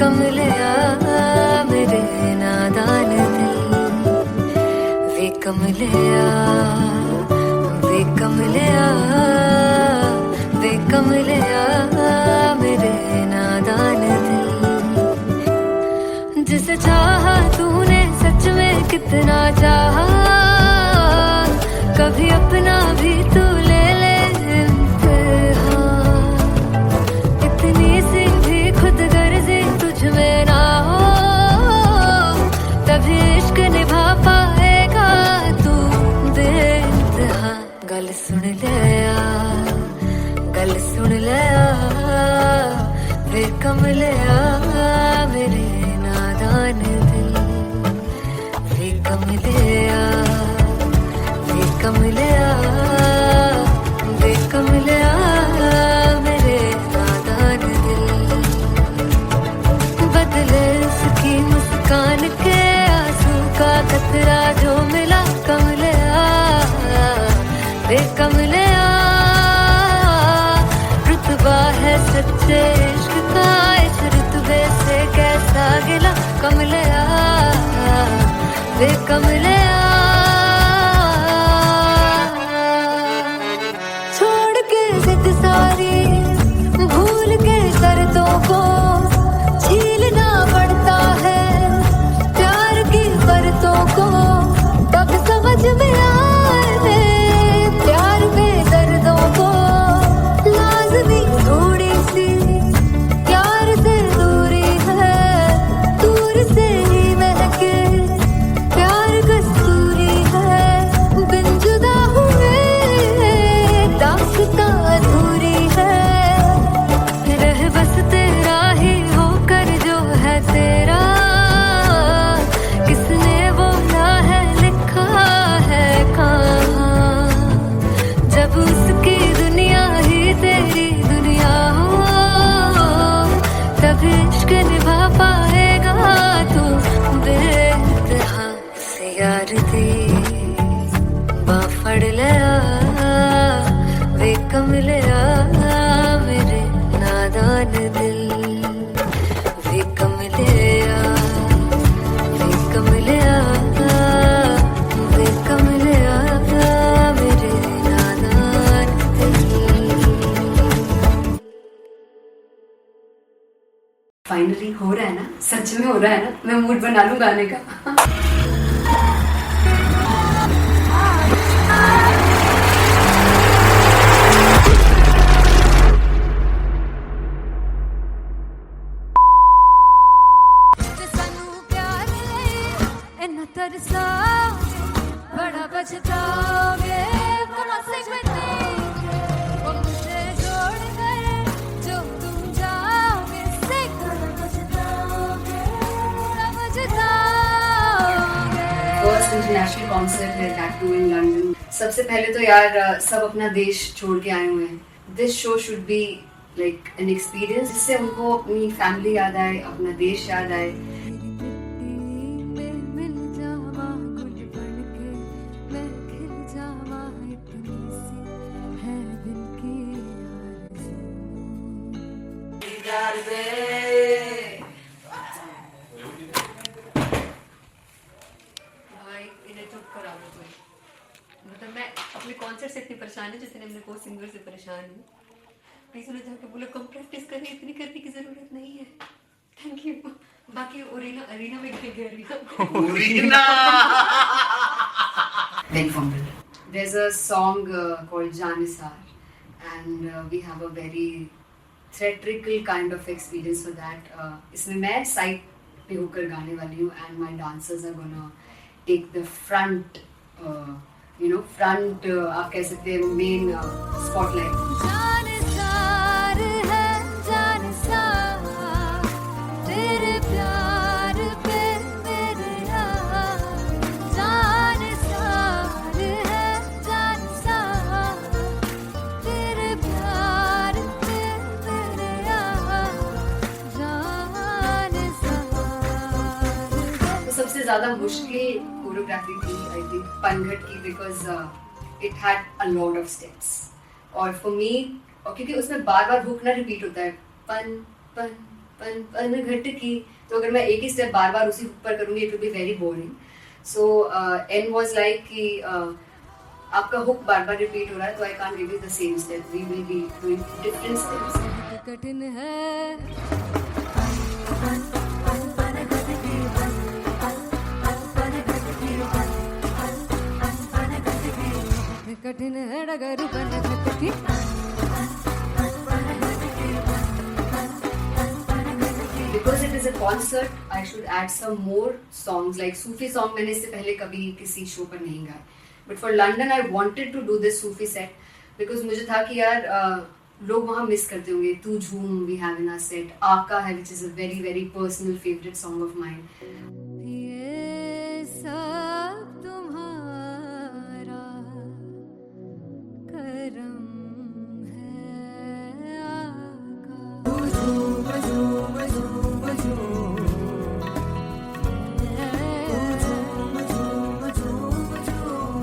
कमलिया मेरे नादान दिल, वे कमलिया, वे कमलिया, वे कमलिया मेरे नादान दिल। जिसे चाहा तूने सच में कितना चाहा, कभी अपना भी तू ले ले इम्तिहान। इतनी सी भी खुद गर्जी तुझ में ना हो, तभी इश्क निभा पाएगा तू बेइंतहा। गल सुन लिया, गल सुन लिया, वे कमलिया मेरे नादान दिल, वे कमलिया, वे कमलिया, वे कमलिया मेरे नादान दिल। बदले उसकी मुस्कान के आंसू का कतरा जो मिला कमलिया, वे कमलिया। रुतबा है सच्चे इश्क का, इस रुतबे से कैसा गिला कमलिया, वे कमलिया। छोड़ के जिद सारी, भूल के शर्तों को, झीलना पड़ता है प्यार की परतों को। तब समझ में आए प्यार में दर्दों को, लाज़मी थोड़ी सी प्यार से दूरी है, दूर से ही महके प्यार कस्तूरी है। बिन जुदा हुए दास्तां अधूरी है, रह बस तेरा ही होकर जो है तेरा। किसने बोला है लिखा है कहाँ, जब उसकी दुनिया ही तेरी दुनिया हो, तब इश्क निभा पाएगा तू बेइंतहा। से यार दी बाफड़ लिया, वे कमलिया मेरे नादान दिल, वे कमलिया, वे कमलिया, वे कमलिया मेरे नादान दिल। फाइनली हो रहा है ना, सच में हो रहा है ना। मैं मूड बना लूं गाने का। सानू प्यार इन्ना तरसाओगे, बड़ा पछताओगे। कहाँ से बचेंगे वो मुझे छोड़ कर, जो तुम जाओगे से बड़ा पछताओगे, बड़ा पछताओगे। फर्स्ट इंटरनेशनल कॉन्सर्ट है दैट टू इन लंदन। सबसे पहले तो यार सब अपना देश छोड़ के आए हुए हैं। This show should be like an experience, जिससे उनको अपनी फैमिली याद आए, अपना देश याद आए। मिल जावा गुल बनके, मैं खिल जावा, इतनी सी है दिल की आरज़ू। भाई इन्हें चुप करा दो कोई। मतलब मैं अपने कॉन्सर्ट से इतनी परेशान हूँ जितने अपने को सिंगर से परेशान हूँ। प्लीज उन्हें जाके बोलो कम प्रैक्टिस करनी, इतनी करने की जरूरत नहीं है। Thank you. बाकी अरीना में गए arena Beg fumble. There's a song called Janisar, and we have a very theatrical kind of experience for that. इसमें मैं साइड पे होकर गाने वाली हूँ, and my dancers are gonna take the front, front आप कह सकते हैं main spotlight. जानसार है जानसार, तेरे प्यार पे मेरे यार। जानसार है जानसार, तेरे प्यार पे मेरे यार। जानसार तो सबसे ज़्यादा मुश्किल कोरियोग्राफी थी आई थिंक पनघट की, because it had a lot of steps. और फॉर मी, और क्योंकि उसमें बार बार हुक ना रिपीट होता है, पन पन पन पन घट की, तो अगर मैं एक ही स्टेप बार बार उसी ऊपर करूँगी it will be very boring. So an was like कि आपका हुक बार बार रिपीट हो रहा है तो I can't give you the same step, we will be doing different steps. कठिन है कठिन है डगर बन घटकी. Because it is a concert, I should add some more songs like Sufi song. मैंने इससे पहले कभी किसी शो पर नहीं गाया. But for London, I wanted to do this Sufi set because मुझे था कि यार लोग वहाँ मिस करते होंगे. तू झूम we have in our set. आका है which is a very very personal favorite song of mine. ये सब तुम्हारा करम है आका. तू झूम झूम झूम झूम झूम झूम झूम.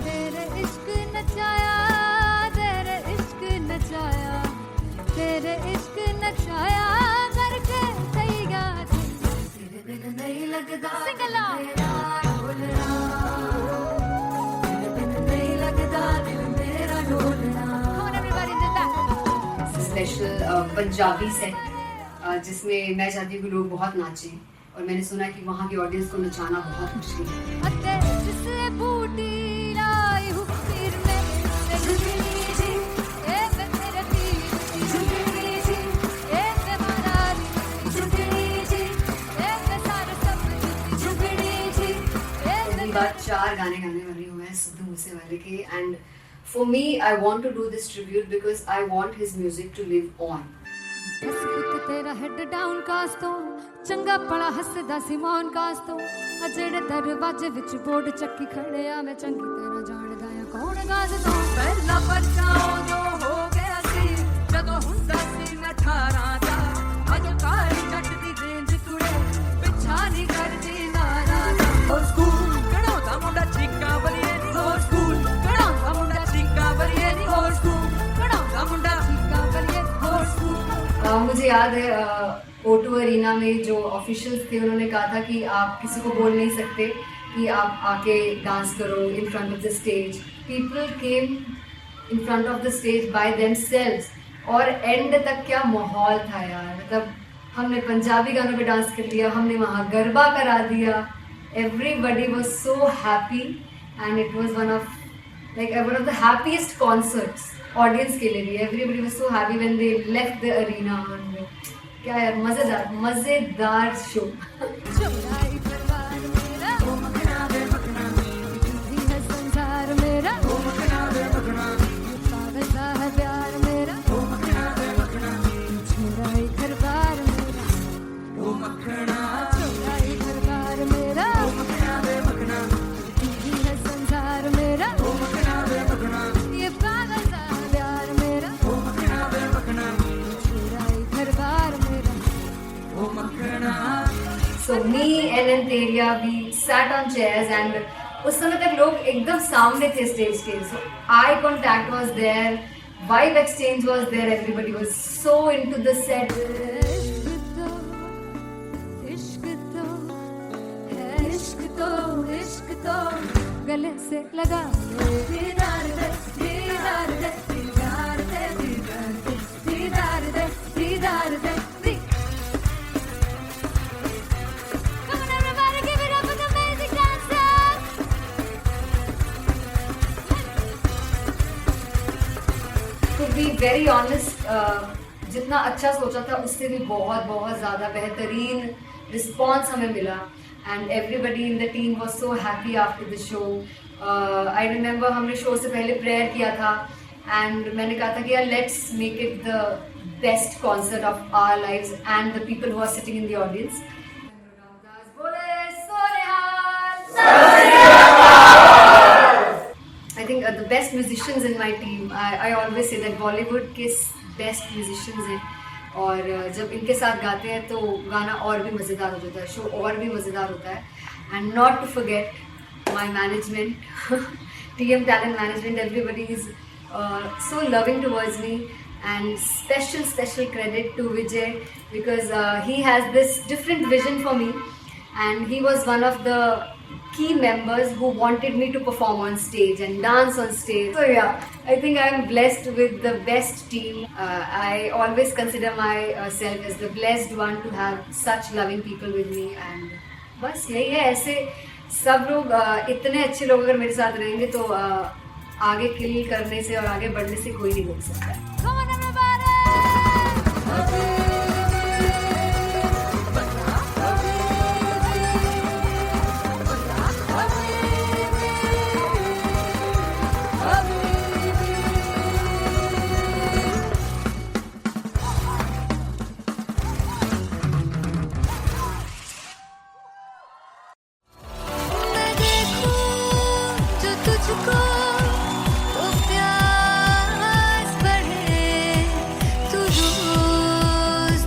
तेरे इश्क नचाया, तेरे इश्क नचाया, तेरे इश्क नचाया करके तैयार. तेरे बिन नहीं लगदा सिंगला ढोलना, तेरे बिन नहीं लगदा दिल मेरा ढोलना. Come on everybody do that. Special Punjabi set जिसमें मैं चाहती हूँ कि लोग बहुत नाचें और मैंने सुना है कि वहाँ की ऑडियंस को नचाना बहुत मुश्किल है. अते जिससे बूटी लाई हूँ पीर में ते झुकनी जी, ए वे मेरे पीर की झुकनी जी, ए वे मारारी की झुकनी जी, ए वे सारे सब की झुकनी जी, ए वे पहली बार 4 गाने गाने वाली हूँ मैं सिद्धू मूसेवाले के. And for me I want to do this tribute because I want his music to live on. बस पुत तेरा हेड डाउन कास तो चंगा पड़ा हसदा सिमोन कास तो अजड़े दरवाजे विच बोर्ड चक्की खड़े आ मैं चंगी तरह जानदा आ कौन गाज तो. ਪਹਿਲਾ ਬੱਚਾ ਉਦੋਂ ਹੋ ਗਿਆ ਸੀ ਜਦੋਂ ਹੁੰਦਾ ਸੀ ਮੈਂ 18 ਦਾ. ਅੱਜ ਕਾਲੀ ਜੱਟ ਦੀ ਰੇਂਜ ਕੁੜੇ ਪਿੱਛਾ ਨਹੀਂ ਕਰਦੀ ਨਾਰਾ ਦਾ. ਹੋਰ ਸਕੂਲ ਕਢਾਉਂਦਾ ਮੁੰਡਾ ਚੀਕਾਂ ਬਲੀਏ ਨੀ. ਹੋਰ ਸਕੂਲ ਕਢਾਉਂਦਾ ਮੁੰਡਾ ਚੀਕਾਂ ਬਲੀਏ ਨੀ. ਹੋਰ ਸਕੂਲ ਕਢਾਉਂਦਾ ਮੁੰਡਾ ਚੀਕਾਂ ਬਲੀਏ ਨੀ. ਹੋਰ ਸਕੂਲ. मुझे याद है O2 अरीना में जो ऑफिशियल्स थे उन्होंने कहा था कि आप किसी को बोल नहीं सकते कि आप आके डांस करो in front of the stage. People came in front of the stage by themselves और एंड तक क्या माहौल था यार. मतलब हमने पंजाबी गानों पे डांस कर लिया, हमने वहाँ गरबा करा दिया. Everybody was so happy and it was one of the happiest concerts audience के लिए भी. Everybody was so happy when they left the arena. क्या यार मजेदार शो. चौराई परिवार मेरा ओ मखना वे मखना भी है संसार मेरा ओ मखना वे मखना पागल सा है प्यार मेरा ओ मखना वे मखना चौराई परिवार मेरा ਉਹ ਮੱਖਣਾ चौराई परिवार मेरा ਉਹ ਮੱਖਣਾ ਵੇ ਮੱਖਣਾ भी है संसार मेरा ਉਹ ਮੱਖਣਾ ਵੇ ਮੱਖਣਾ ये पागल सा है प्यार मेरा ਉਹ ਮੱਖਣਾ ਵੇ ਮੱਖਣਾ चौराई परिवार मेरा. ਉਹ ਮੱਖਣਾ. So me and Teria we sat on chairs and उस समय तक लोग एकदम सामने थे स्टेज के. So eye contact was there, vibe exchange was there, everybody was so into the set. इश्क तो है इश्क तो इश्क तो गले से लगा दीदार दे दीदार दे दीदार दे दीदार दे दीदार दे दीदार दे. Come on everybody, give it up for the amazing dancers. To be very honest, जितना अच्छा सोचा था उससे भी बहुत बहुत ज़्यादा बेहतरीन रिस्पॉन्स हमें मिला. And everybody in the team was so happy after the show. I remember हमने शो से पहले प्रेयर किया था एंड मैंने कहा था कि यार let's make it the best concert of our lives and the people who are sitting in the audience. I think the best musicians in my team, I always say that Bollywood के best musicians हैं और जब इनके साथ गाते हैं तो गाना और भी मज़ेदार हो जाता है, शो और भी मज़ेदार होता है. And not to forget my management, TM Talent Management, everybody is so loving towards me And special credit to Vijay because he has this different vision for me, and he was one of the key members who wanted me to perform on stage and dance on stage. So yeah, I think I'm blessed with the best team. I always consider myself as the blessed one to have such loving people with me, and बस यही है. ऐसे सब लोग इतने अच्छे लोग अगर मेरे साथ रहेंगे तो आगे किल करने से और आगे बढ़ने से कोई नहीं रोक सकता. Come on everybody! मैं देखूं जो तुझको तो प्यास बढ़े. तू रोज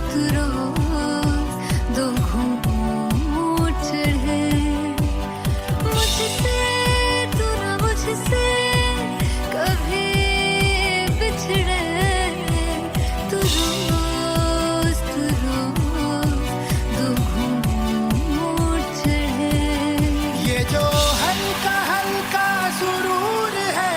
दो घूंट चढ़े. मुझसे तू ना मुझसे कभी बिछड़े. तू रोज दो घूंट चढ़े. ये जो हल्का हल्का सुरूर है,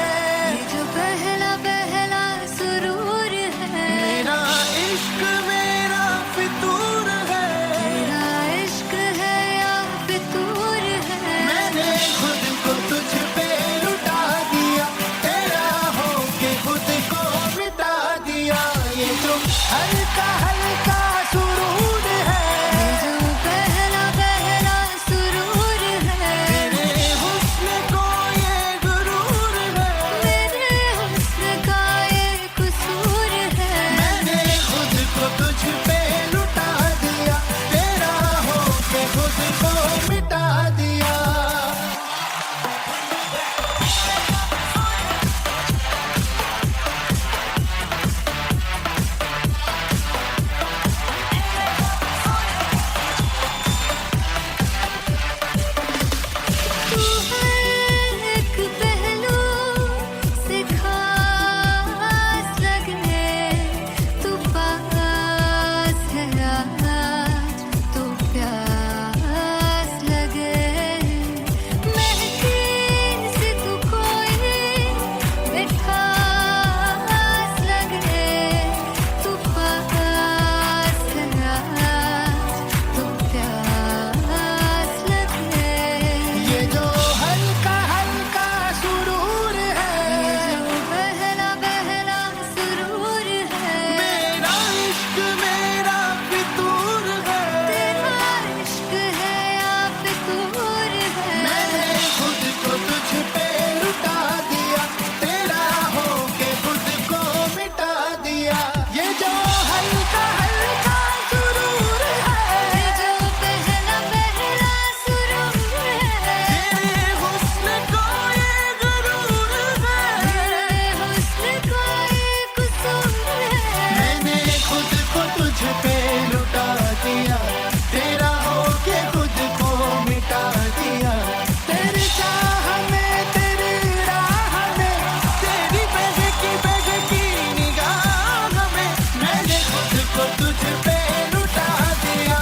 ये जो पहला पहला सुरूर है. मेरा इश्क मेरा फितूर है. तेरा इश्क है या फितूर है. मैंने खुद को तुझ पे लुटा दिया, तेरा होके खुद को मिटा दिया. ये जो हल्का हल्का सुरूर है, ये जो पहला पहला सुरूर है. तेरे हुस्न को ये गुरूर है. मेरे हुस्न का ये कसूर है. मैंने खुद को तुझ पे लुटा दिया, तेरा होके खुद को मिटा दिया. तू हर एक पहलू से खास लगे. तू पास है आज तो प्यास लगे. महकी से तू कोई मिठास लगे. तू पास है आज तो प्यास लगे. ये जो हल्का हल्का सुरूर है, ये जो पहला पहला सुरूर है. मेरा इश्क मेरा फितूर है. तेरा इश्क है या फितूर है. मैंने खुद को तुझ पे लुटा दिया, तेरा होके खुद को मिटा दिया. ये जो हल्का हल्का सुरूर है, ये जो पहला पहला सुरूर है. तेरे हुस्न को ये गुरूर है. मेरे हुस्न का ये कसूर है. मैंने खुद को तुझ पे लुटा दिया, तेरा होके खुद को मिटा दिया. तेरी चाह में तेरी राह में, तेरी बहकी निगाह में, मैंने खुद को तुझ पे लुटा दिया.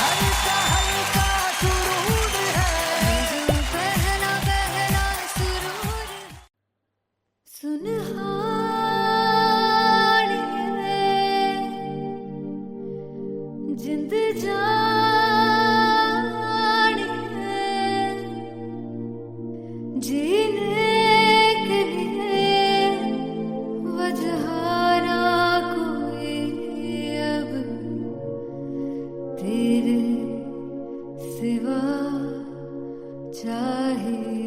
हल्का हल्का सुरूर है, ये जो पहला पहला सुरूर है. सुनहार जिंद जान जीने के लिए वजह ना कोई अब तेरे सिवा चाहिए.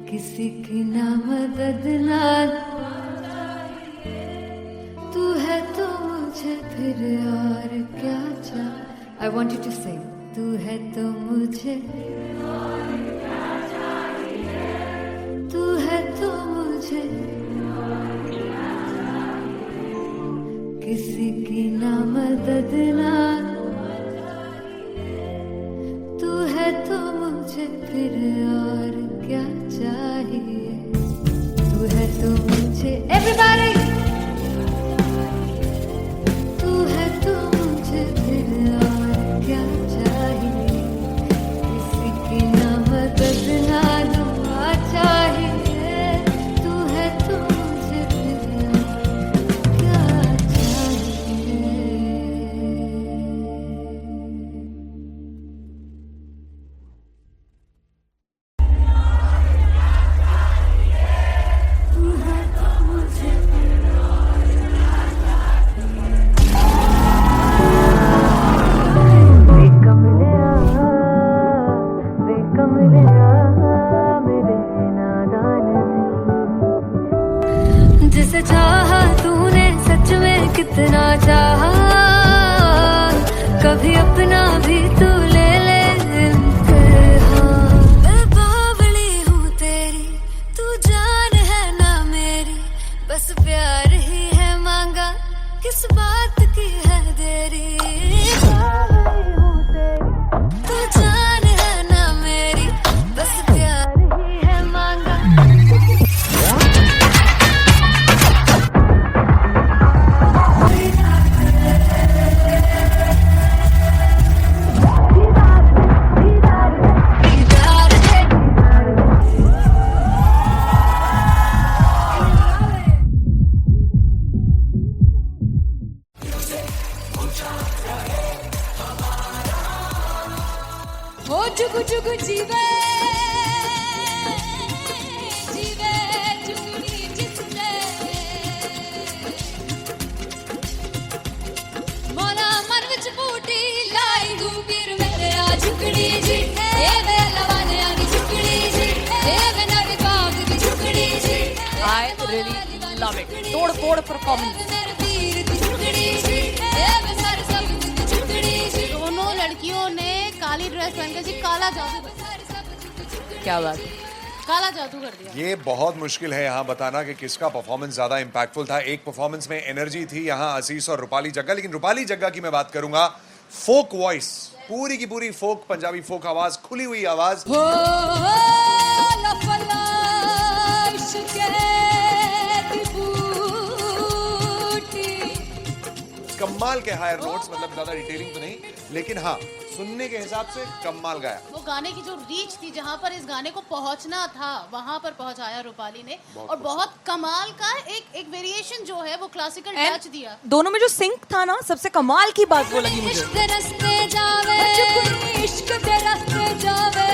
किसी की ना मदद ना तू है तो मुझे फिर और क्या चाहिए. I want you to sing. तू है तो मुझे तू है तो मुझे किसी की ना मदद ना तू है तो मुझे फिर और क्या चाहिए. तू है तो मुझे everybody तू है तो मुझे फिर और क्या चाहिए. किसी की ना मदद ना दुआ चाहिए. तू है तो मुझे फिर और क्या चाहिए. जिसे चाहा तूने सच में कितना चाहा. कभी अपना भी तू ले ले इम्तिहान. मैं बावली हूँ तेरी तू जान है ना मेरी. बस प्यार ही है मांगा किस बात की है देरी. बावली हूँ तेरी तू जान है ना मेरी. बस प्यार ही है मांगा. हो जुगु जुगु जीवे जीवे जुगनी जिसने मोला मन विच बूटी लाई हूँ पीर मेरे आ झुकड़ी जी. ए वे लवाने आगी झुकड़ी जी. ए वे नवी बाग की झुकड़ी जी. I really love it. तोड़ फोड़ परफॉर्मेंस. मेरे पीर की झुकड़ी जी. ए वे सारे सब की झुकड़ी जी. दोनों लड़कियों ने काली ड्रेस पहनकर जी काला जादू कर दिया. क्या बात है. काला जादू कर दिया. ये बहुत मुश्किल है यहाँ बताना कि किसका परफॉर्मेंस ज्यादा इंपैक्टफुल था. एक परफॉर्मेंस में एनर्जी थी यहाँ असीस और रूपाली जग्गा. लेकिन रूपाली जग्गा की मैं बात करूंगा. फोक वॉइस, पूरी की पूरी फोक, पंजाबी फोक आवाज, खुली हुई आवाज. हो लफला इश्क़े दी बूटी. कमाल के हायर नोट्स, मतलब ज्यादा डिटेलिंग तो नहीं, लेकिन हाँ सुनने के हिसाब से कमाल गाया. वो गाने की जो रीच थी, जहाँ पर इस गाने को पहुंचना था वहां पर पहुंचाया रूपाली ने. और बहुत कमाल का एक वेरिएशन जो है वो क्लासिकल टच दिया. दोनों में जो सिंक था ना, सबसे कमाल की बात वो लगी मुझे. इश्क दे रस्ते जावे इश्क दे रस्ते जावे.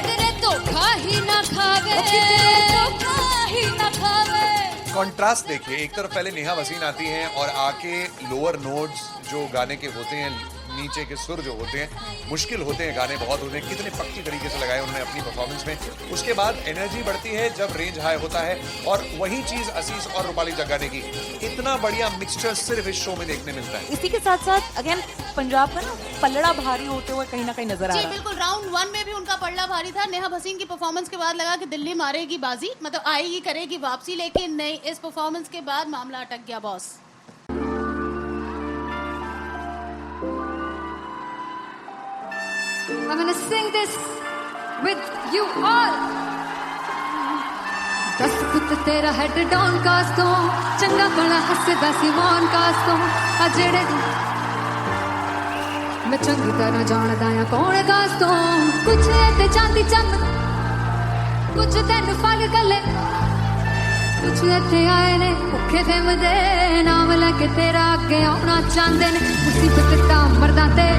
किधरे धोखा ही ना खावे. किधरे धोखा ही ना खावे. कॉन्ट्रास्ट देखिए, एक तरफ पहले नेहा वसीन आती हैं और आके लोअर नोट्स जो गाने के होते हैं, नीचे के सुर जो होते हैं, मुश्किल होते हैं, गाने बहुत होते हैं, कितने पक्की तरीके से लगाए उन्होंने अपनी परफॉर्मेंस में. उसके बाद एनर्जी बढ़ती है जब रेंज हाई होता है. और वही चीज असीस और रूपाली जग्गा ने की. इतना बढ़िया मिक्सचर सिर्फ इस शो में देखने मिलता है. इसी के साथ साथ अगेन पंजाब का ना पलड़ा भारी होते हुए कहीं ना कहीं नजर आ जी रहा है. बिल्कुल. राउंड 1 में भी उनका पलड़ा भारी था. नेहा भसीन की परफॉर्मेंस के बाद लगा कि दिल्ली मारेगी बाजी, मतलब आएगी करेगी वापसी. लेकिन नहीं, इस परफॉर्मेंस के बाद मामला अटक गया boss. I'm gonna sing this with you all. दस पुत तेरा हेड डॉन कास्तो, चंगा भला हसदा सिमोन कास्तो. आ जेड़े मैं चंगी तरह जानदा आ कौन कास्तो. कुछ ते चांदी चम, कुछ तेन फल गले, कुछ इत्थे आए ने भुखे दे मदे. नाम लैके तेरा अगे आउणा चाहंदे ने. मुसीबत ता मरदा ते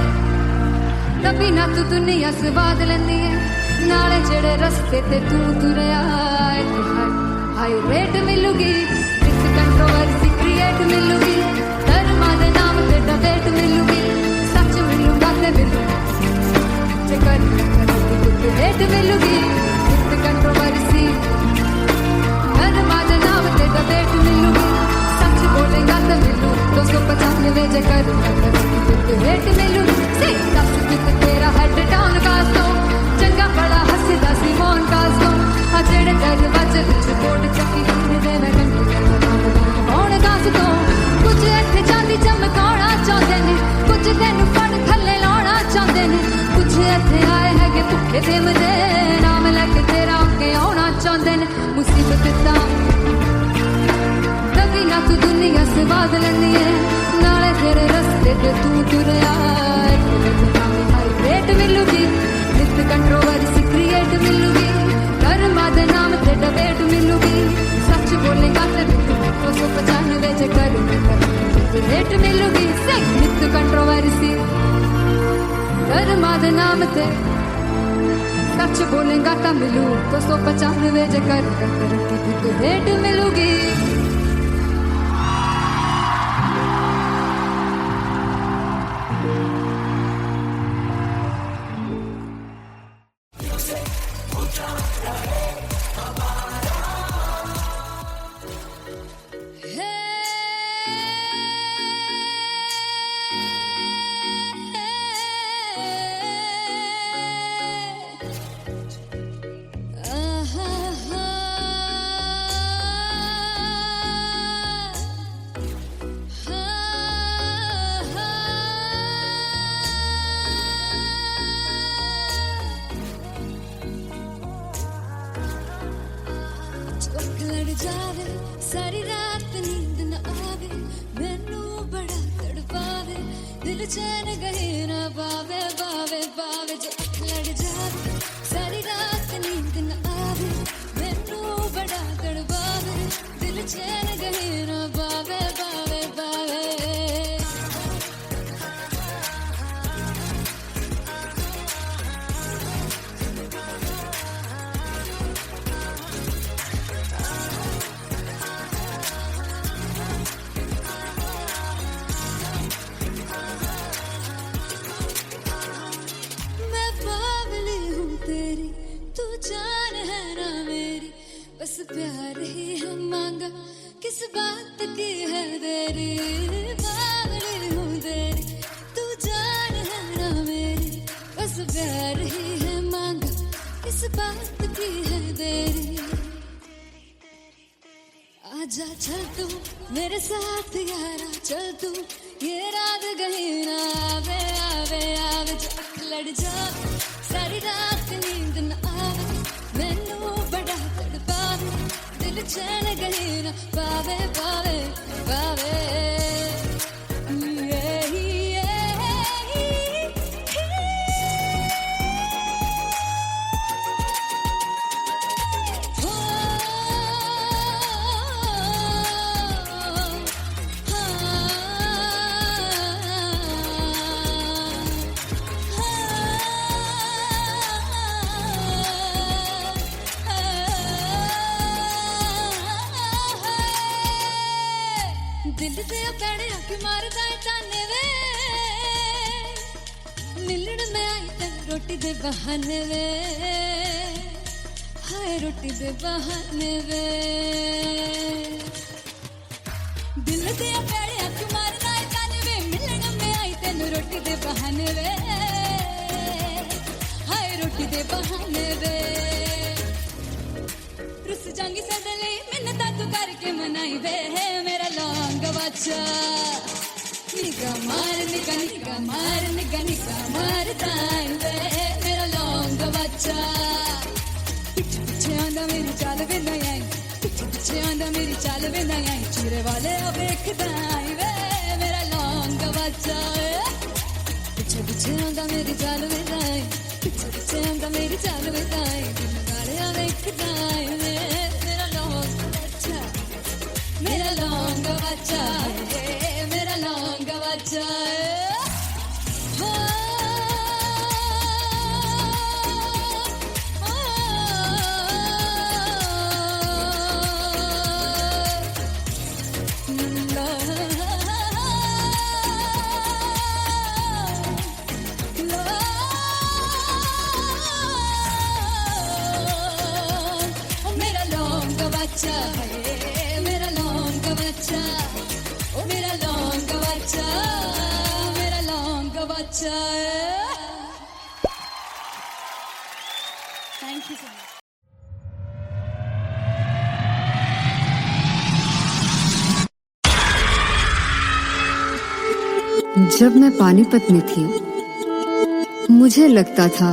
तभी ना तू दुनिया स्वाद लेंदी है. नाले जेड़े रस्ते ते तू तुरया, हाई रेट मिलूगी. इस कंट्रोवर्सी क्रिएट मिलूगी. धर्मा दे नाम ते डिबेट मिलूगी. सच मिलूगा ते मिलूगी. जेकर रेट मिलूगी. इस कंट्रोवर्सी चाहते ने मुसीबत दा कभी ना तू दुनिया से बात लेनी है नाले तेरे रस्ते पे तू तुरया रेट मिलूगी नित कंट्रोवर्सी क्रिएट मिलूगी कर्मा दे नाम ते डिबेट मिलूगी सच बोलेगा ते 295 जे कर रेट मिलूगी नित कंट्रोवर्सी कर्मा दे नाम ते सच बोलेगा तो मिलू 295 जे कर रेट मिलूगी जावे सारी रात नींद न आवे मैनू बड़ा तड़पावे दिल चैन गहे ना पावे पावे पावे जो लड़ जावे सारी रात नींद न आवे मैनू बड़ा तड़पावे दिल चैन गहे ना पावे पावे पावे बस प्यार ही हम मांगा किस बात की है देरी पागल हूँ तेरी तू जान है ना मेरी बस प्यार ही है मांगा किस बात की है देरी आजा चल तू मेरे साथ यारा चल तू ये रात गही ना आवे आवे आवे जो लड़ जा सारी रात नींद न आवे मैनू बड़ा तड़पावे दिल चैन गहे ना पावे पावे पावे दिल से पैड़े आके मारदा है ताने वे मिलन में आई तन रोटी दे बहाने वे हाय रोटी दे बहाने वे दिल से पैड़े आके मारदा है ताने वे मिलन में आई तन रोटी दे बहाने वे हाय रोटी दे बहाने वे रुस जांगी सदले मिन्नता तू करके मनाई वे मेरा लौंग बच्चा निगा मार ताई वे मेरा लौंग बच्चा पीछे पीछे आंदा मेरी चाल वे ना आई पीछे पीछे आंदा मेरी चाल वे ना आई चिरे वाले देखदा आई वे मेरा लौंग बच्चा पीछे पीछे आंदा मेरी चाल वे ना आई पीछे पीछे आंदा मेरी चाल वे ना आई दिन वाले देखदा आई वे मेरा लौंग बच्चा मेरा लौंग बच्चा मेरा लौंग बच्चा मेरा लौंग बच्चा मेरा लौंग बच्चा ओ मेरा लौंग बच्चा मेरा लौंग बच्चा थैंक यू सो मच जब मैं पानीपत में थी मुझे लगता था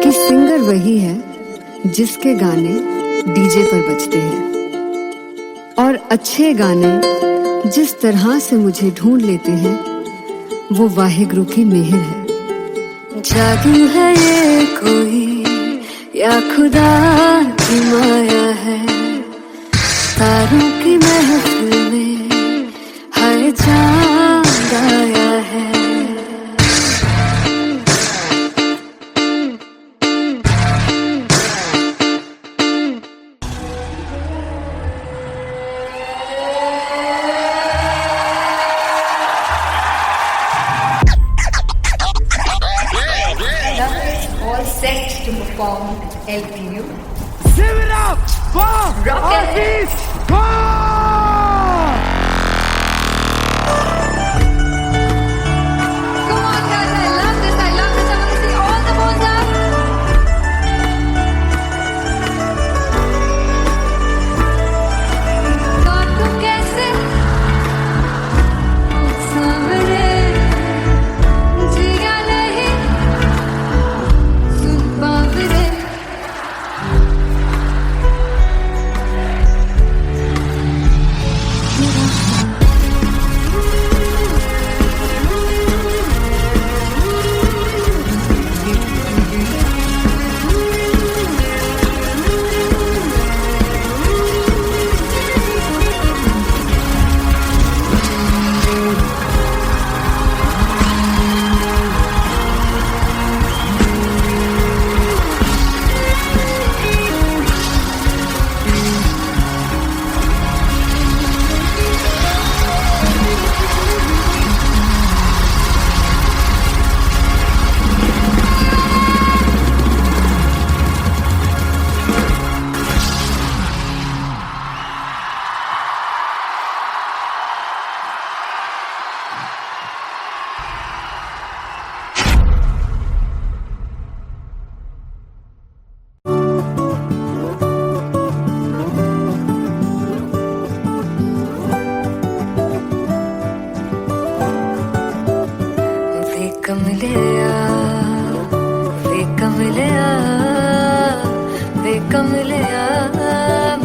कि सिंगर वही है जिसके गाने डीजे पर बजते हैं, और अच्छे गाने जिस तरह से मुझे ढूंढ लेते हैं वो वाहिगुरु की मेहर है। जादू है ये कोई या खुदा की माया है, तारों की महफिल में हर चांद आया है। All set to perform LPU. Give it up for Artist Bob! Come on guys, I love this, I love this. I want to see all the balls up. काटूं कैसे सामने जिया नहीं सुन पावरे।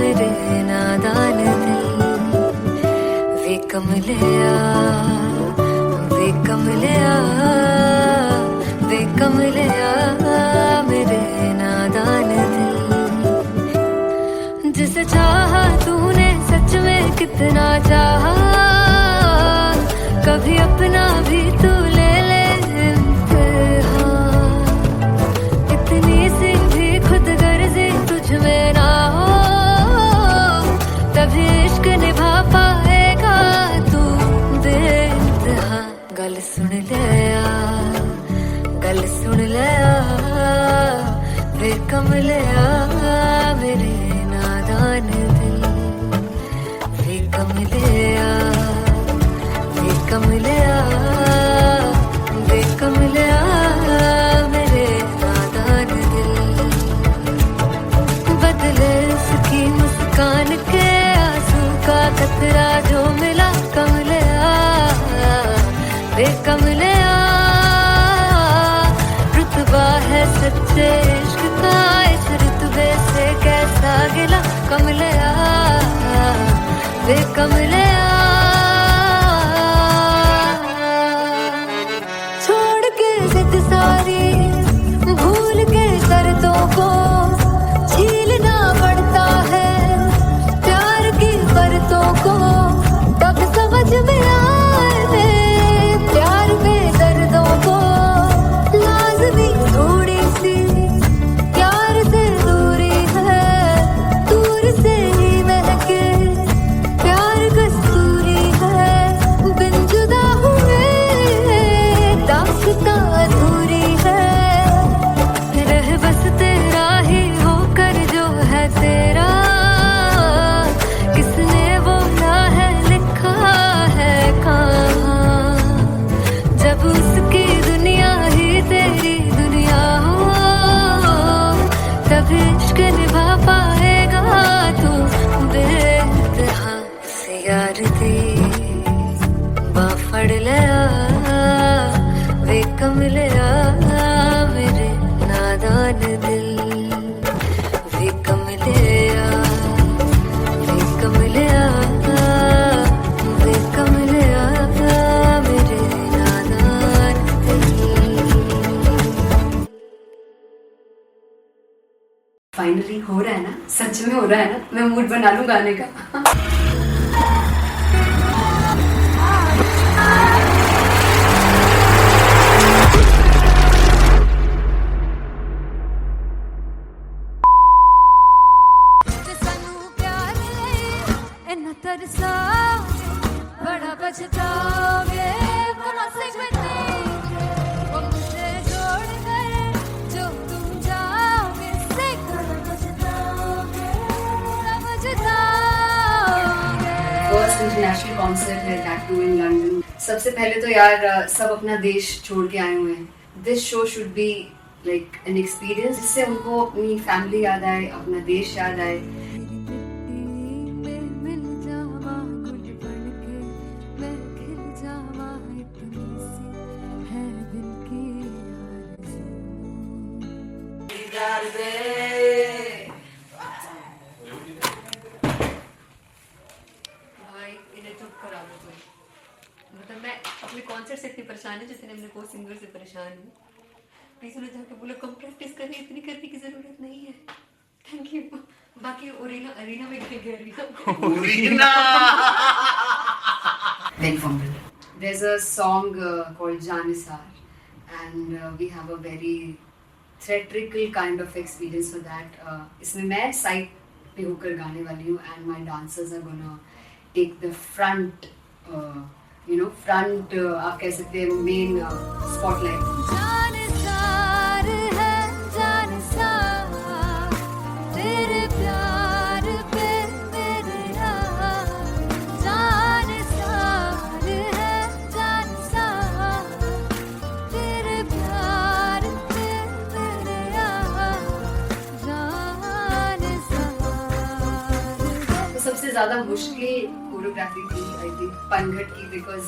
मेरे नादान दिल वे कमलिया मेरे नादान दिल। जिसे चाहा तूने सच में कितना चाहा, कभी अपना भी तू ले ले इम्तिहान। इतनी सी भी खुद गर्जी तुझ में ना हो, तभी इश्क निभा पाएगा तू बेइंतहा। गल सुन लिया वे कमलिया मेरे नादान दिल वे कमलिया मेरे नादान दिल। बदले इसकी मुस्कान के आंसू का कतरा जो मिला कमलिया वे कमलिया। रुतबा है सच्चे इश्क का इस रुतबे से कैसा गिला कमलिया वे कमलिया। छोड़ के जिद सारी भूल के शर्तों को छीलना पड़ता है प्यार की परतों को, तब समझ में आए प्यार में दर्दों को। लाज़मी थोड़ी सी प्यार से दूरी है, दूर से ही महके प्यार कस्तूरी। फाइनली हो रहा है ना, सच में हो रहा है ना, मैं मूड बना लूं गाने का। ते सानू प्यार ले इन्ना तरसाओगे, बड़ा पछताओगे, बड़ा से वो मुझे छोड़ कर जो तुम जाओगे, से बड़ा पछताओगे, बड़ा पछताओगे। फर्स्ट इंटरनेशनल कॉन्सर्ट है, दैट टू इन लंदन। सबसे पहले तो यार सब अपना देश छोड़ के आए हुए हैं। This show should be like an experience, जिससे उनको अपनी फैमिली याद आए, अपना देश याद आए। मिल जावा गुल बन के, मैं खिल जावा, इतनी सी है दिल की आरज़ू। भाई इन्हें चुप करा दो कोई। मतलब मैं अपने कॉन्सर्ट से इतनी परेशान है जितने अपने को सिंगर से परेशान हूँ। प्लीज उन्हें जाके बोलो कम प्रैक्टिस करनी, इतनी करने की जरूरत नहीं है। Thank you. बाकी अरीना में गए arena Very vulnerable. There's a song called Janisar, and we have a very theatrical kind of experience for that. इसमें मैं साइड पे होकर गाने वाली हूँ, and my dancers are gonna take the front, front आप कह सकते हैं main spotlight. जानसार है जानसार, तेरे प्यार पे मेरे यार। जानसार है जानसार, तेरे प्यार पे मेरे यार। जानसार है। तो सबसे ज़्यादा मुश्किल कोरियोग्राफी थी आई थिंक पनघट की, because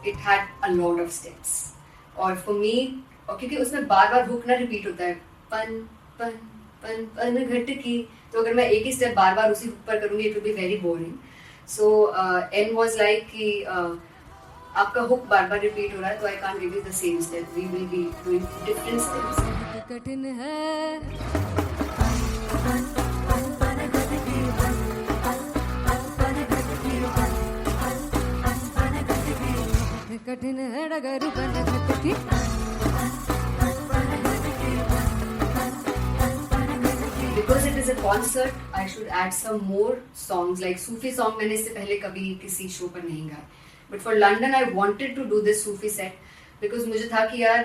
it had a lot of steps. और फॉर मी, और क्योंकि उसमें बार बार हुक ना रिपीट होता है, पन पन पन पन घट की, तो अगर मैं एक ही स्टेप बार बार उसी हुक पर करूंगी it will be very boring. So an was like कि आपका हुक बार बार रिपीट हो रहा है, तो I can't give you the same step, we will be doing different steps. कठिन है कठिन है डगर बनघट की। Because it is a concert, I should add some more songs like Sufi song. मैंने इससे पहले कभी किसी शो पर नहीं गाया, but for London I wanted to do this Sufi set because मुझे था कि यार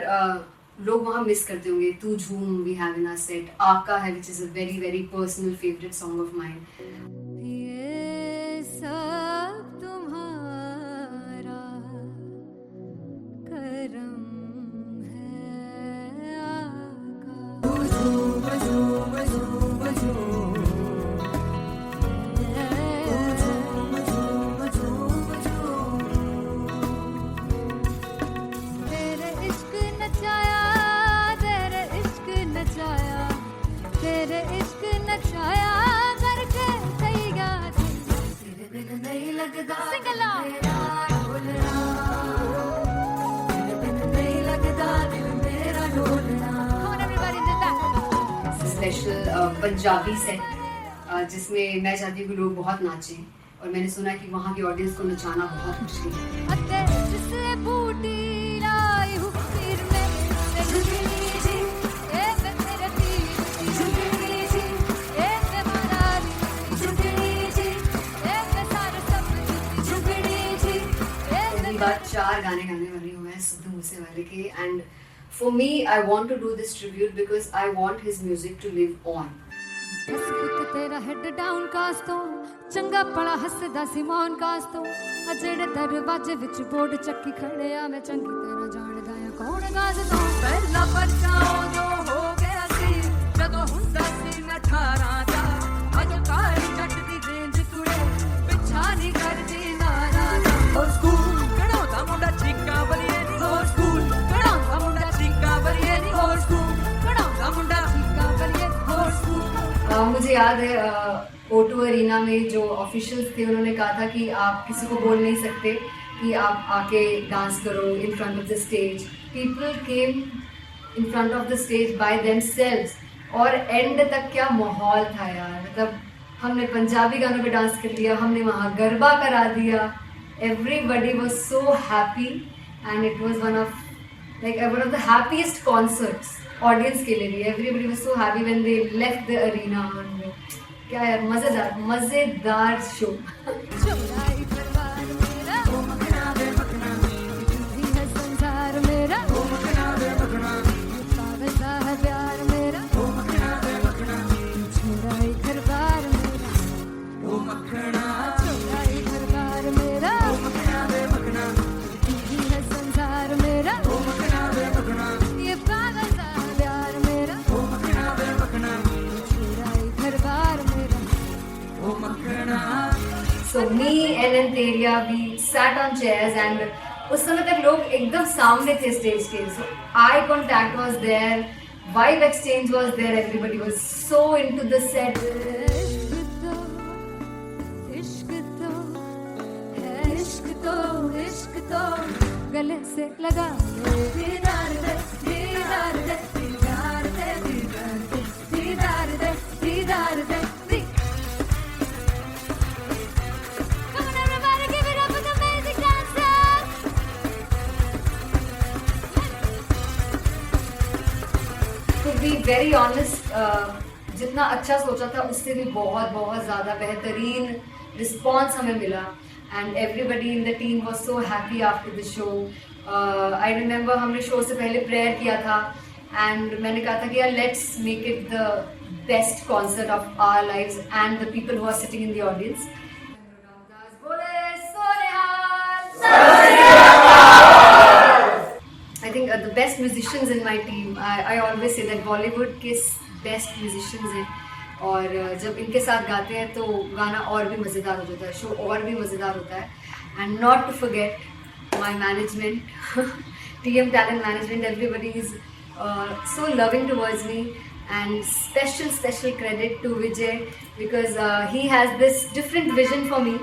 लोग वहाँ मिस करते होंगे। तू झूम we have in our set, आका है which is a very very personal favorite song of mine. ये सब तुम्हारा करम है आका। तेरे इश्क नचाया, तेरे इश्क नचाया, तेरे इश्क नचाया करके सही गात। तेरे बिन नहीं लगदा सिंगला मेरा ढोलना, तेरे बिन नहीं लगदा दिल मेरा ढोलना। Come on everybody do that. Special Punjabi set जिसमें मैं चाहती हूँ कि लोग बहुत नाचें, और मैंने सुना कि वहाँ की ऑडियंस को नचाना बहुत मुश्किल है। अते जिसने बूटी लाई हुक्मीर में ते झुगनी जी, ए मैं तेरे पीर झुगनी जी, ए मैं मनाली झुगनी जी, ए मैं सारे सब झुगनी जी, ए पहली बार 4 गाने गाने वाली हूँ मैं सिद्धू मूसेवाले के, and for me I want to do this tribute because I want his music to live on. बस पुत तेरा हेड डाउन कास तो चंगा पड़ा हसदा सिमोन कास तो, आ जेड़े दरवाजे विच बोर्ड चक्की खड़े आ मैं चंगी तरह जानदा आ कौन गाज तो। पहला बचाओ जो हो गया सी जदों हुंदा सी मैं 18 ਦਾ ਅਜੋ ਕਾਲੀ ਜੱਟ ਦੀ ਰੇਂਜ ਕੁੜੇ ਪਿੱਛਾ ਨਹੀਂ ਕਰਦੀ ਨਾਰਾ ਦਾ। ਹੋ ਸਕੂਲ ਕਢਾਉਂਦਾ ਮੁੰਡਾ ਚੀਕਾਂ ਬਲੀਏ ਨੀ, ਹੋ ਸਕੂਲ ਕਢਾਉਂਦਾ ਮੁੰਡਾ ਚੀਕਾਂ ਬਲੀਏ ਨੀ, ਹੋ ਸਕੂਲ ਕਢਾਉਂਦਾ ਮੁੰਡਾ ਚੀਕਾਂ ਬਲੀਏ ਨੀ, ਹੋ ਸਕੂਲ। मुझे याद है O2 अरीना में जो ऑफिशियल्स थे उन्होंने कहा था कि आप किसी को बोल नहीं सकते कि आप आके डांस करो in front of the stage. People came in front of the stage by themselves, और एंड तक क्या माहौल था यार, मतलब हमने पंजाबी गानों पे डांस कर लिया, हमने वहाँ गरबा करा दिया, everybody was so happy and it was one of the happiest concerts audience के लिए भी. Everybody was so happy when they left the arena. क्या यार, मजेदार शो. चौराई परिवार मेरा, ओ मखना वे मखना, तू ही है संसार मेरा, ओ मखना वे मखना, पागल सा है प्यार मेरा, ओ मखना वे मखना, चौराई परिवार मेरा, ओ मखना, चौराई परिवार मेरा, ओ मखना वे मखना, तू ही है संसार मेरा, ओ मखना वे मखना, ये पागल सा है प्यार मेरा, ओ मखना वे मखना, चौराई परिवार मेरा. So me and Anteria, we sat on chairs and उस समय तक लोग एकदम सामने थे स्टेज के. So eye contact was there, vibe exchange was there, everybody was so into the set. इश्क तो है, इश्क तो गले से लगा ले. दीदार दे, दीदार दे, दीदार दे, दीदार दे, दीदार दे, दीदार दे. Come on everybody, give it up for the amazing dancers. To be very honest, जितना अच्छा सोचा था उससे भी बहुत ज़्यादा बेहतरीन रिस्पॉन्स हमें मिला. And everybody in the team was so happy after the show. I remember हमने शो से पहले प्रेयर किया था एंड मैंने कहा था कि यार let's make it the best concert of our lives and the people who are sitting in the audience. I think the best musicians in my team, I always say that Bollywood के best musicians हैं और जब इनके साथ गाते हैं तो गाना और भी मज़ेदार हो जाता है, शो और भी मज़ेदार होता है. And not to forget my management, TM Talent Management, everybody is so loving towards me, and special credit to Vijay because he has this different vision for me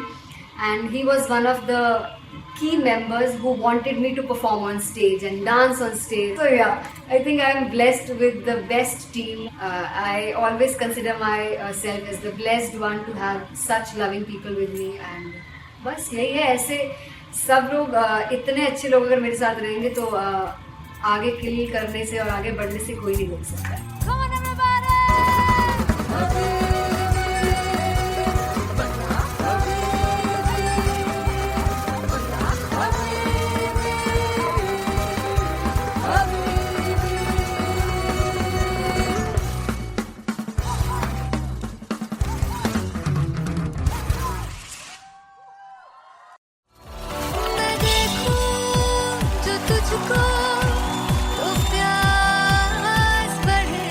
and he was one of the key members who wanted me to perform on stage and dance on stage. So yeah, I think I am blessed with the best team. I always consider myself as the blessed one to have such loving people with me. And बस यही है, ऐसे सब लोग इतने अच्छे लोग अगर मेरे साथ रहेंगे तो आगे किल करने से और आगे बढ़ने से कोई नहीं रोक सकता है. Come on everybody. मैं देखूं जो तुझको तो प्यास बढ़े.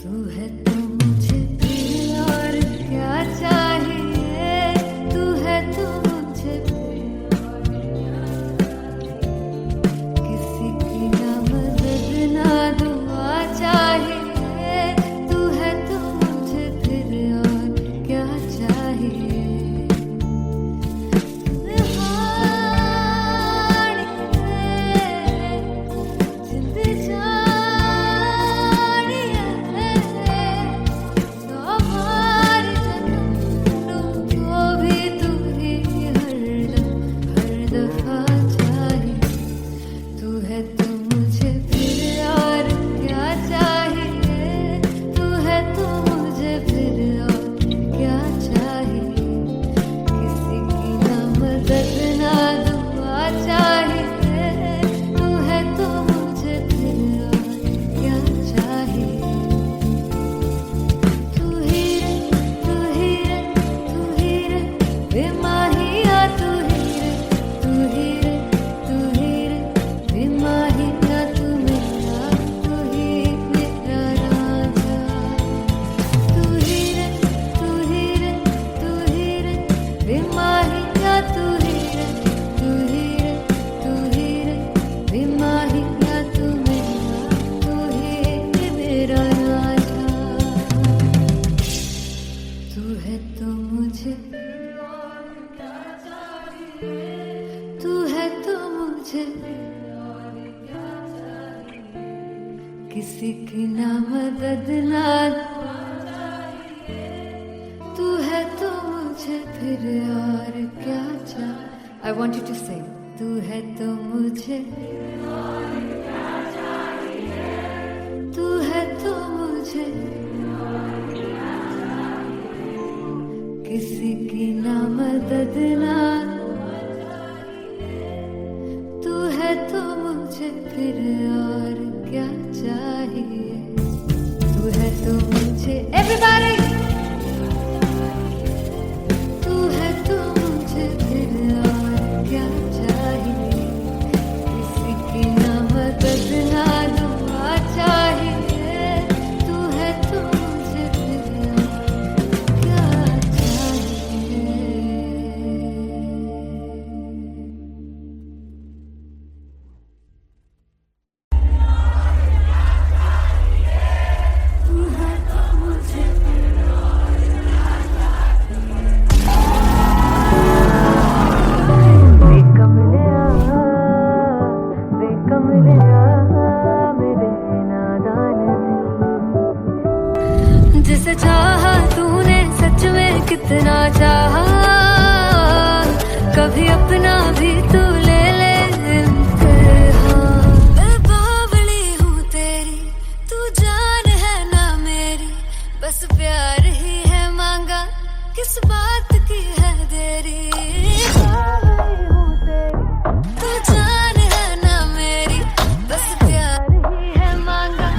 तू है तो मुझे फिर और क्या चाहिए, तू है तो मुझे फिर और किसी की ना मदद ना दुआ चाहिए, तू है तो मुझे फिर और क्या चाहिए। जिंद जानिए हमारे जन्मों को भी तू ही हर दफा चाहिए, तू है तो मुझे फिर और क्या चाहिए, तू है तो मुझे फिर और क्या चाहिए। किसी की ना मदद ना दुआ चाहिए, तू है तो मुझे फिर और क्या चाहिए। तू ही रे तू ही रे तू ही रे बेमाहिया, तू ही रे तू ही रे तू ही रे बेमाहिया, तू मेरा तू ही मेरा राजा। तू ही रे तू ही रे तू ही रे बेमाहिया, तू ही रे तू ही रे तू ही रे बेमाहिया, तू मेरा तू ही मेरा राजा। तू है तो मुझे तू है तो मुझे किसी की ना मदद ना तू है तो मुझे फिर और क्या चाहिए। I want you to sing. तू है तो मुझे तू है तो मुझे किसी की ना मदद ना तू है तो मुझे फिर और क्या चाहिए। तू है तो मुझे everybody तू है तो मुझे फिर और क्या चाहिए। किसी की ना मदद ना दुआ चाहिए, तू है तो मुझे फिर और क्या चाहिए। तू है तो मुझे जिसे चाहा तूने सच में कितना चाहा, कभी अपना भी तू ले ले इम्तिहान। मैं बावली हूँ तेरी, तू जान है ना मेरी, बस प्यार ही है मांगा, किस बात की है देरी। बावली हूँ तेरी, तू जान है ना मेरी, बस प्यार ही है मांगा।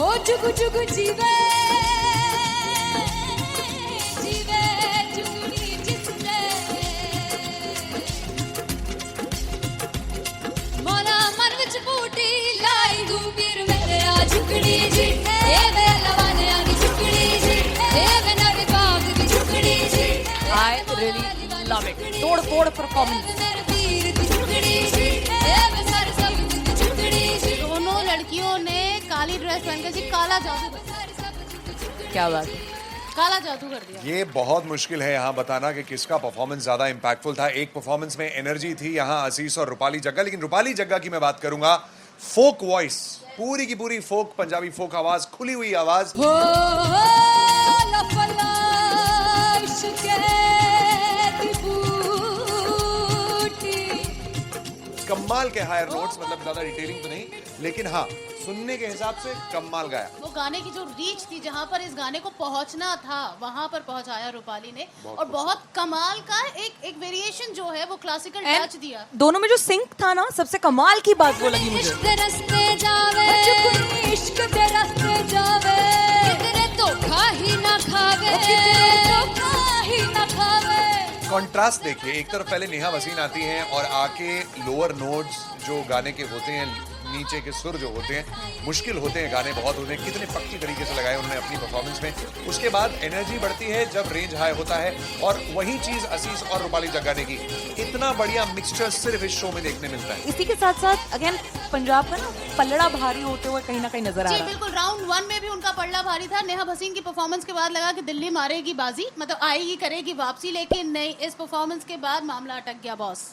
ओ जुगु जुगु जीवे जीवे जुगनी जिसने मोना मन विच बूटी लाई गुबीर मेरे आ झुकड़ी जी, ए वे लवाने आनी झुकड़ी जी, ए वे नवी बाग दी झुकड़ी जी। I really love it. तोड़ फोड़ परफॉर्मेंस। मेरे पीर दी झुकड़ी जी, ए वे सर सब दी झुकड़ी जी। दोनों लड़कियों ने काली ड्रेस पहनकर जी काला जादू क्या बात है। काला जादू कर दिया। ये बहुत मुश्किल है यहाँ बताना कि किसका परफॉर्मेंस ज्यादा इम्पैक्टफुल था। एक परफॉर्मेंस में एनर्जी थी यहाँ असीस और रूपाली जग्गा, लेकिन रूपाली जग्गा की मैं बात करूंगा फोक वॉइस, पूरी की पूरी फोक, पंजाबी फोक आवाज, खुली हुई आवाज। हो लफला इश्क़ दी बूटी। कमाल के हायर नोट्स, मतलब ज्यादा डिटेलिंग तो नहीं, लेकिन हाँ सुनने के हिसाब से कमाल गाया। वो गाने की जो रीच थी, जहाँ पर इस गाने को पहुंचना था वहां पर पहुंचाया रूपाली ने, और बहुत कमाल का एक वेरिएशन जो है वो क्लासिकल टच दिया। दोनों में जो सिंक था ना, सबसे कमाल की बात वो लगी मुझे। इश्क दे रस्ते जावे, इश्क दे रस्ते जावे, कितने धोखा ही ना खावे, धोखा ही ना खावे। कॉन्ट्रास्ट देखिए, एक तरफ पहले नेहा वसीन आती हैं और आके लोअर नोट्स जो गाने के होते हैं, नीचे के सुर जो होते हैं, मुश्किल होते हैं, गाने बहुत होते हैं, कितने पक्की तरीके से लगाए उन्होंने अपनी परफॉर्मेंस में। उसके बाद एनर्जी बढ़ती है जब रेंज हाई होता है, और वही चीज असीस और रूपाली जग्गाने की, इतना बढ़िया मिक्सचर सिर्फ इस शो में देखने मिलता है। इसी के साथ साथ अगेन पंजाब का ना पलड़ा भारी होते हुए कहीं ना कहीं नजर आ जी रहा है। बिल्कुल, राउंड 1 में भी उनका पलड़ा भारी था। नेहा भसीन की परफॉर्मेंस के बाद लगा कि दिल्ली मारेगी बाजी, मतलब आएगी, करेगी वापसी, लेकिन नहीं, इस परफॉर्मेंस के बाद मामला अटक गया बॉस।